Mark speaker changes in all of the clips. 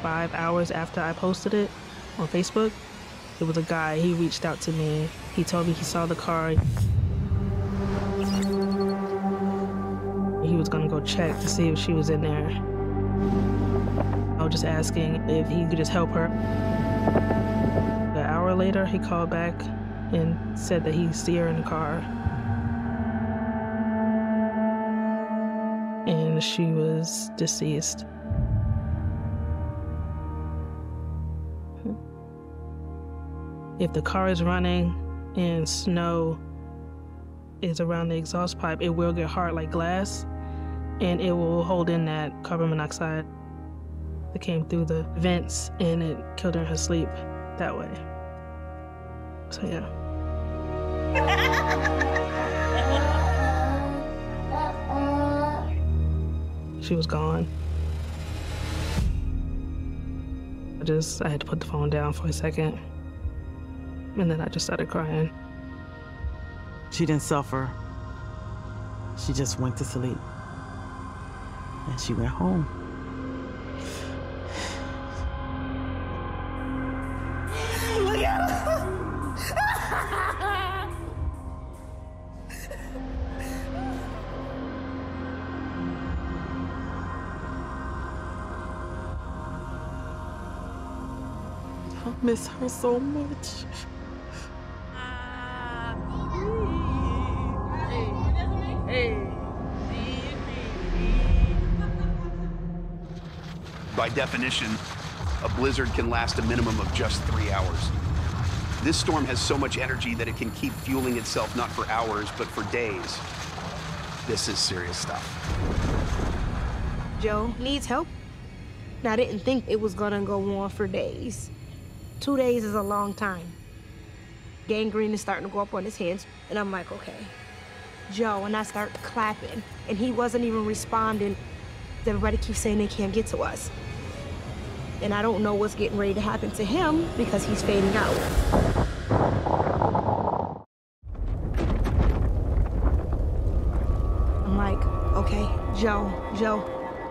Speaker 1: 5 hours after I posted it on Facebook. It was a guy, he reached out to me. He told me he saw the car. He was gonna go check to see if she was in there. I was just asking if he could just help her. An hour later, he called back and said that he see her in the car. And she was deceased. If the car is running and snow is around the exhaust pipe, it will get hard like glass, and it will hold in that carbon monoxide that came through the vents, and it killed her in her sleep that way. So yeah. She was gone. I had to put the phone down for a second. And then I just started crying.
Speaker 2: She didn't suffer. She just went to sleep. And she went home.
Speaker 3: Look at her!
Speaker 2: I miss her so much.
Speaker 4: By definition, a blizzard can last a minimum of just 3 hours. This storm has so much energy that it can keep fueling itself not for hours, but for days. This is serious stuff.
Speaker 3: Joe needs help. Now, I didn't think it was gonna go on for days. 2 days is a long time. Gangrene is starting to go up on his hands, and I'm like, okay. Joe, and I start clapping, and he wasn't even responding. Everybody keeps saying they can't get to us. And I don't know what's getting ready to happen to him because he's fading out. I'm like, okay, Joe.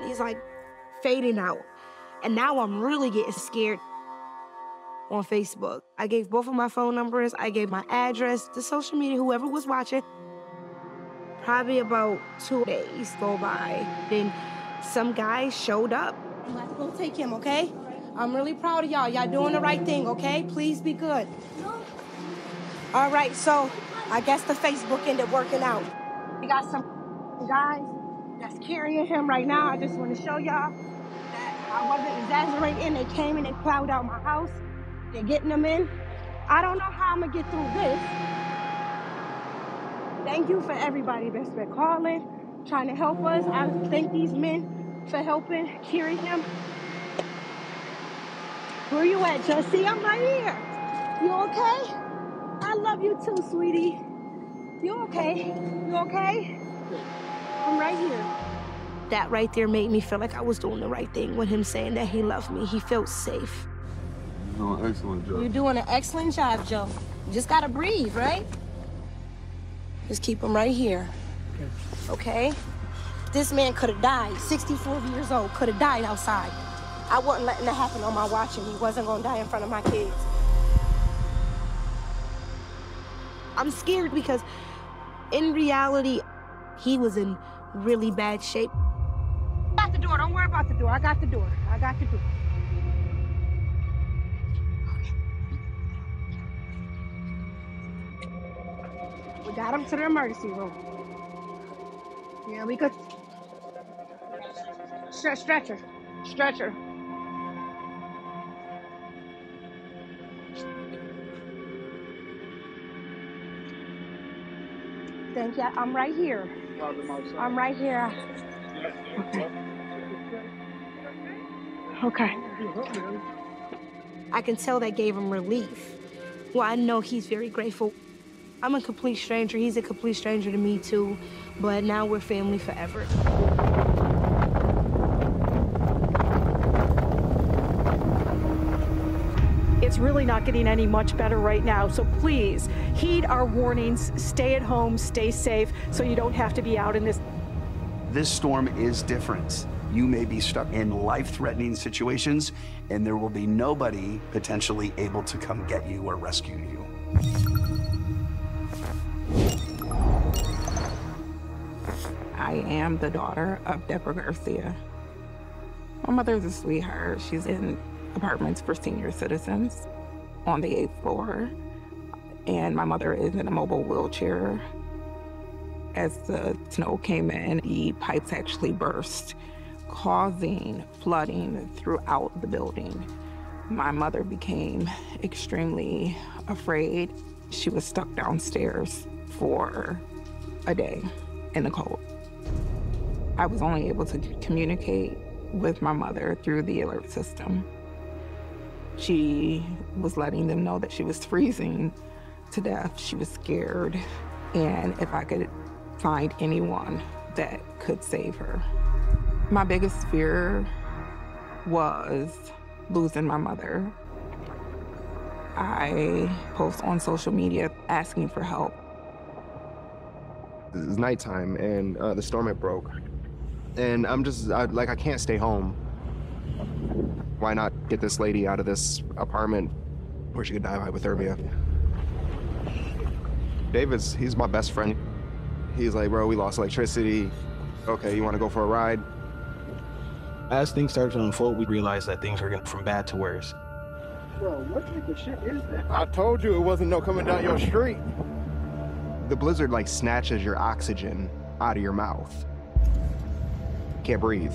Speaker 3: He's like fading out. And now I'm really getting scared. On Facebook, I gave both of my phone numbers, I gave my address to social media, whoever was watching. Probably about 2 days go by, then some guy showed up. I'm like, go take him, okay? I'm really proud of y'all. Y'all doing the right thing, okay? Please be good. All right, so I guess the Facebook ended working out. We got some guys that's carrying him right now. I just want to show y'all that I wasn't exaggerating. They came and they plowed out my house. They're getting them in. I don't know how I'm gonna get through this. Thank you for everybody that's been calling, trying to help us. I thank these men for helping carry him. Where you at, Jussie? I'm right here. You okay? I love you too, sweetie. You okay? You okay? I'm right here. That right there made me feel like I was doing the right thing with him saying that he loved me. He felt safe.
Speaker 5: You're doing an excellent job.
Speaker 3: You're doing an excellent job, Joe. You just gotta breathe, right? Just keep him right here. Okay? This man could have died. 64 years old, could have died outside. I wasn't letting that happen on my watch, and he wasn't gonna die in front of my kids. I'm scared because in reality, he was in really bad shape. I got the door, don't worry about the door. I got the door, I got the door. We got him to the emergency room. Yeah, we could. Stretcher. Thank you. I'm right here. I'm right here. Okay. I can tell that gave him relief. Well, I know he's very grateful. I'm a complete stranger. He's a complete stranger to me, too. But now we're family forever.
Speaker 6: It's really not getting any much better right now, so please heed our warnings, stay at home, stay safe, so you don't have to be out in this.
Speaker 4: This storm is different. You may be stuck in life-threatening situations, and there will be nobody potentially able to come get you or rescue you.
Speaker 7: I am the daughter of Deborah Garcia. My mother's a sweetheart. She's in apartments for senior citizens on the 8th floor. And my mother is in a mobile wheelchair. As the snow came in, the pipes actually burst, causing flooding throughout the building. My mother became extremely afraid. She was stuck downstairs for a day in the cold. I was only able to communicate with my mother through the alert system. She was letting them know that she was freezing to death. She was scared, and if I could find anyone that could save her. My biggest fear was losing my mother. I post on social media asking for help.
Speaker 8: It was nighttime, and the storm had broke. And I can't stay home. Why not get this lady out of this apartment where she could die of hypothermia? He's my best friend. He's like, bro, we lost electricity. Okay, you want to go for a ride?
Speaker 9: As things started to unfold, we realized that things were getting from bad to worse.
Speaker 10: Bro, what type of shit is that?
Speaker 8: I told you it wasn't no coming down your street. The blizzard snatches your oxygen out of your mouth. Can't breathe.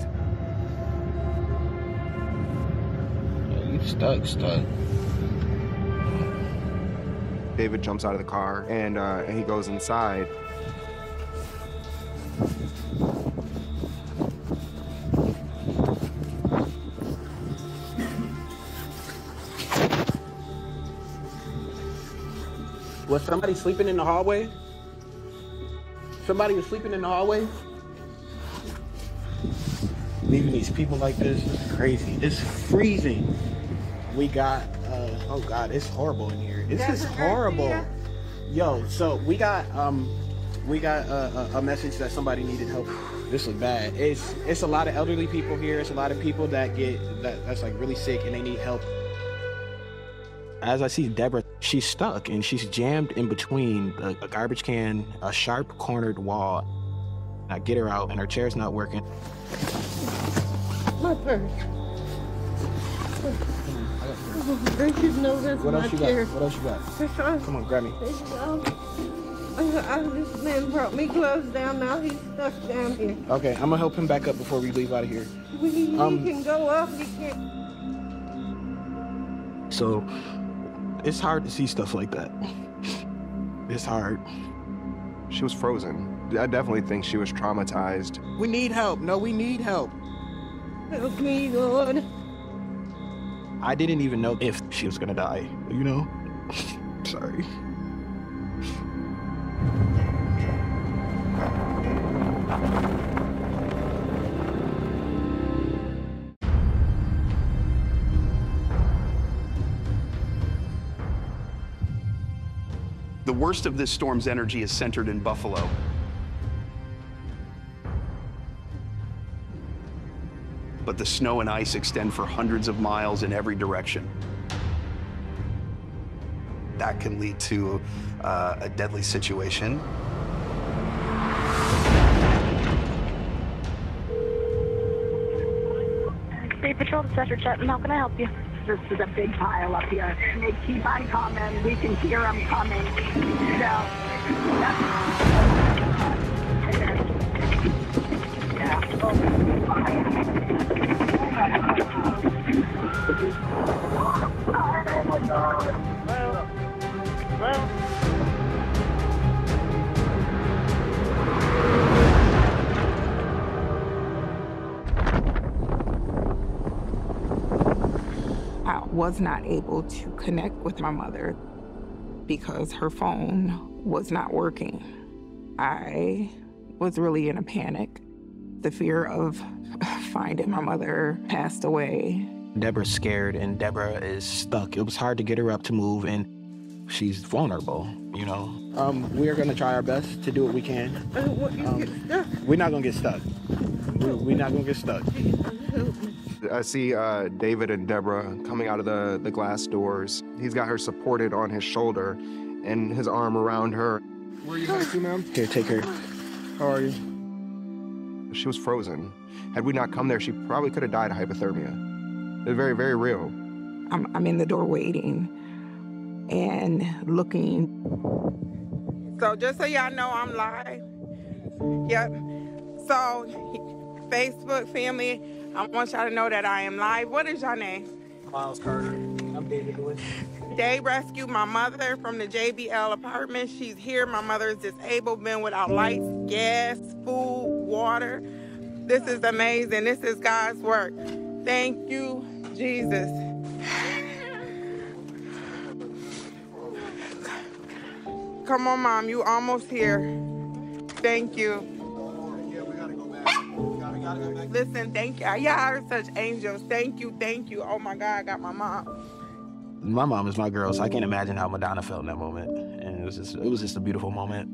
Speaker 10: Yeah, you stuck.
Speaker 8: David jumps out of the car and he goes inside.
Speaker 10: Was somebody sleeping in the hallway? Somebody was sleeping in the hallway? Leaving these people like this is crazy. It's freezing. We got, oh God, it's horrible in here. This is horrible. Yo, so we got a message that somebody needed help. This is bad. It's a lot of elderly people here. It's a lot of people that's really sick and they need help.
Speaker 9: As I see Deborah, she's stuck and she's jammed in between a garbage can, a sharp cornered wall. I get her out and her chair's not working.
Speaker 11: My purse. They should know that's my chair.
Speaker 10: What else you got? Come on, grab me.
Speaker 11: This man brought me clothes down. Now he's stuck down here.
Speaker 10: Okay, I'm gonna help him back up before we leave out of here.
Speaker 11: He can go up. He can't.
Speaker 9: So it's hard to see stuff like that. It's hard.
Speaker 8: She was frozen. I definitely think she was traumatized.
Speaker 10: We need help. No, we need help.
Speaker 11: Help me, Lord.
Speaker 9: I didn't even know if she was gonna die, you know? Sorry.
Speaker 4: The worst of this storm's energy is centered in Buffalo. But the snow and ice extend for hundreds of miles in every direction. That can lead to a deadly situation.
Speaker 12: State Patrol, Cesar Chetton, how can I help you? This is a big pile up here. They keep on coming. We can hear them coming. So,
Speaker 7: I was not able to connect with my mother because her phone was not working. I was really in a panic. The fear of finding my mother passed away.
Speaker 9: Deborah's scared and Deborah is stuck. It was hard to get her up to move and she's vulnerable, you know?
Speaker 10: We're gonna try our best to do what we can.
Speaker 11: What you get stuck?
Speaker 10: We're not gonna get stuck. We're not gonna get stuck.
Speaker 8: I see David and Deborah coming out of the glass doors. He's got her supported on his shoulder and his arm around her.
Speaker 13: Where are you headed to, ma'am?
Speaker 10: Here, take her.
Speaker 13: How are you?
Speaker 8: She was frozen. Had we not come there, she probably could have died of hypothermia. It's very, very real.
Speaker 7: I'm in the door waiting and looking. So just so y'all know, I'm live. Yep. So, Facebook family, I want y'all to know that I am live. What is your name?
Speaker 10: Miles Carter. I'm David Lewis.
Speaker 7: They rescued my mother from the JBL apartment. She's here. My mother is disabled, been without lights, gas, food, water. This is amazing. This is God's work. Thank you, Jesus. Come on, Mom, you almost here. Thank you.
Speaker 10: Yeah, we gotta go back. We gotta go back.
Speaker 7: Listen, thank you. Y'all are such angels. Thank you, thank you. Oh my God, I got my mom.
Speaker 9: My mom is my girl, so I can't imagine how Madonna felt in that moment. And it was just a beautiful moment.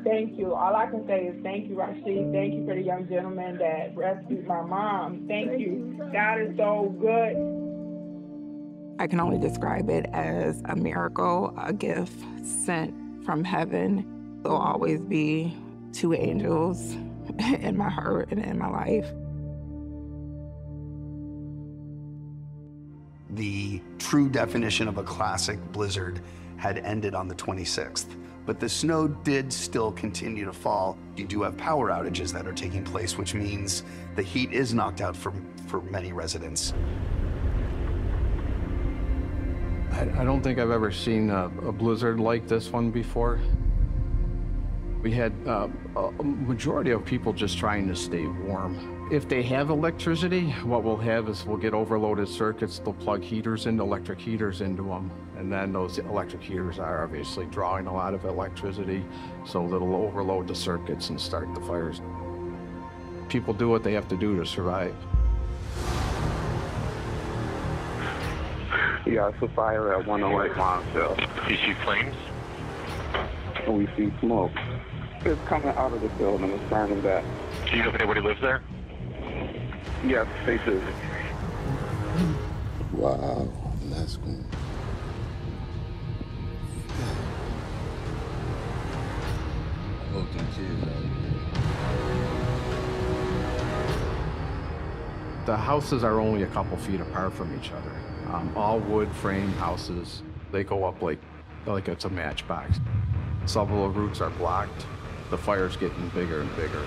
Speaker 7: Thank you. All I can say is thank you, Rashid. Thank you for the young gentleman that rescued my mom. Thank you. God is so good. I can only describe it as a miracle, a gift sent from heaven. There'll always be two angels in my heart and in my life.
Speaker 4: The true definition of a classic blizzard had ended on the 26th, but the snow did still continue to fall. You do have power outages that are taking place, which means the heat is knocked out for many residents.
Speaker 13: I don't think I've ever seen a blizzard like this one before. We had a majority of people just trying to stay warm. If they have electricity, what we'll have is we'll get overloaded circuits. They'll plug electric heaters into them. And then those electric heaters are obviously drawing a lot of electricity, so that'll overload the circuits and start the fires. People do what they have to do to survive.
Speaker 5: Yeah, it's a fire at 108 Monticello.
Speaker 14: You see flames?
Speaker 5: We see smoke. It's coming out of the building. It's burning back.
Speaker 14: Do you know if anybody lives there?
Speaker 5: Yes, they do.
Speaker 15: Wow, that's cool. I hope them kids out here.
Speaker 13: The houses are only a couple feet apart from each other. All wood frame houses. They go up like it's a matchbox. Some of the routes are blocked. The fire's getting bigger and bigger.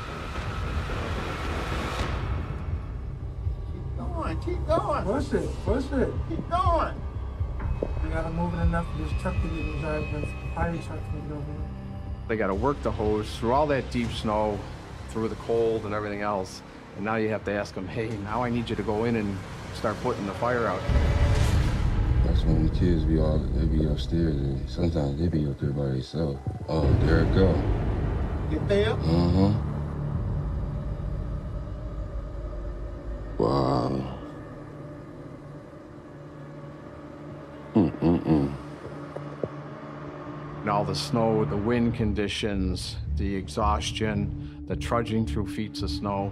Speaker 10: Keep going. Push it. Keep going. We gotta move it enough for this truck to get inside, the fire truck to get over there. They gotta work the hose through all that deep snow, through the cold and everything else. And now you have to ask them, hey, now I need you to go in and start putting the fire out.
Speaker 15: That's when the kids they be upstairs, and sometimes they be up there by themselves. Oh, there it go.
Speaker 10: Get there?
Speaker 15: Uh-huh. Wow.
Speaker 13: And all the snow, the wind conditions, the exhaustion, the trudging through feet of snow,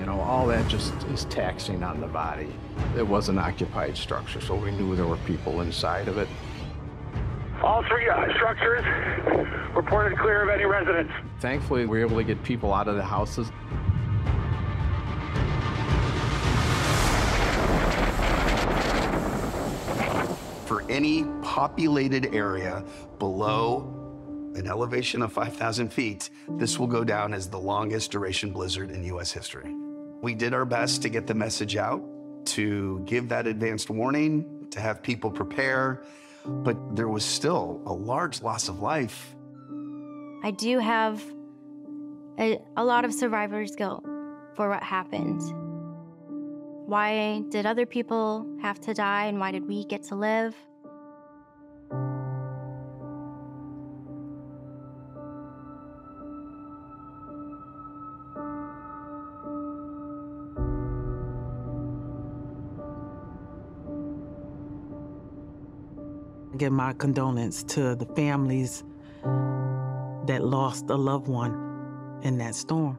Speaker 13: all that just is taxing on the body. It was an occupied structure, so we knew there were people inside of it.
Speaker 14: All three structures reported clear of any residents.
Speaker 13: Thankfully, we were able to get people out of the houses.
Speaker 4: For any populated area below an elevation of 5,000 feet, this will go down as the longest duration blizzard in U.S. history. We did our best to get the message out, to give that advanced warning, to have people prepare, but there was still a large loss of life.
Speaker 16: I do have a lot of survivor's guilt for what happened. Why did other people have to die, and why did we get to live?
Speaker 2: I give my condolence to the families that lost a loved one in that storm.